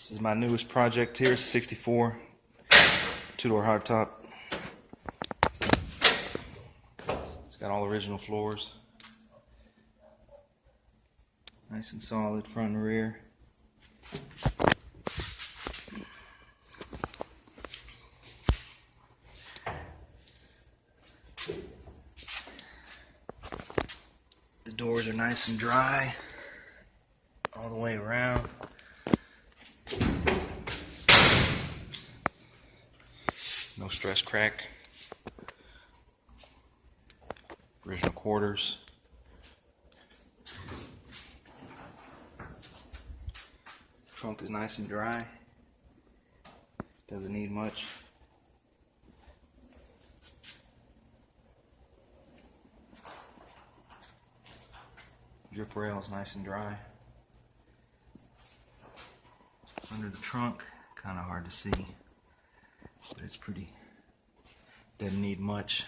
This is my newest project here, 64, two-door hardtop. It's got all original floors. Nice and solid front and rear. The doors are nice and dry all the way around. No stress crack. Original quarters. Trunk is nice and dry. Doesn't need much. Drip rail is nice and dry. Under the trunk, kind of hard to see, but it's pretty, doesn't need much.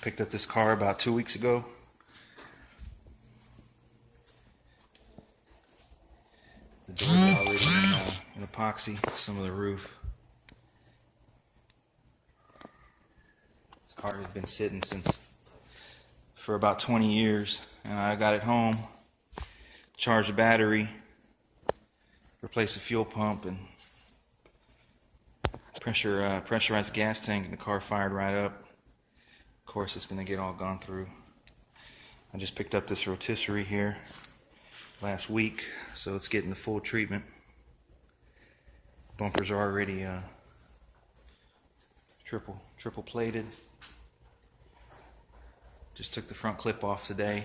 Picked up this car about 2 weeks ago. The doors are already in epoxy, some of the roof. This car has been sitting for about 20 years, and I got it home, charged the battery, replaced the fuel pump, and pressurized gas tank, and the car fired right up. Of course, it's going to get all gone through. I just picked up this rotisserie here last week, so it's getting the full treatment. Bumpers are already triple plated. Just took the front clip off today.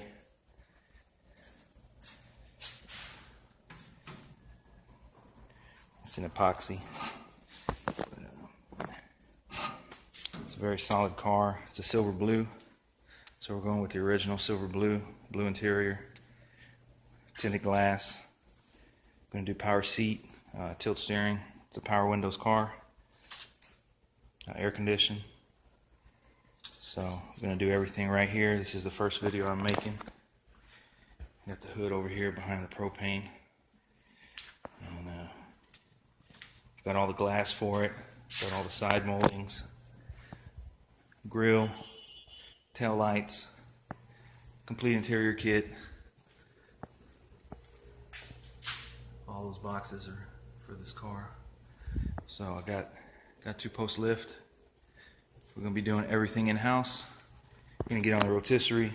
It's an epoxy. It's a very solid car. It's a silver blue, so we're going with the original silver blue interior, tinted glass. I'm going to do power seat, tilt steering. It's a power windows car, air condition. So I'm going to do everything right here. This is the first video I'm making. Got the hood over here behind the propane, and got all the glass for it. Got all the side moldings, grill, tail lights, complete interior kit. All those boxes are for this car. So I got 2-post lift. We're going to be doing everything in-house. Going to get on the rotisserie,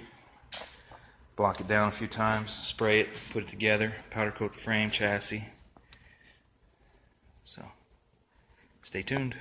block it down a few times, spray it, put it together, powder coat the frame, chassis. So stay tuned.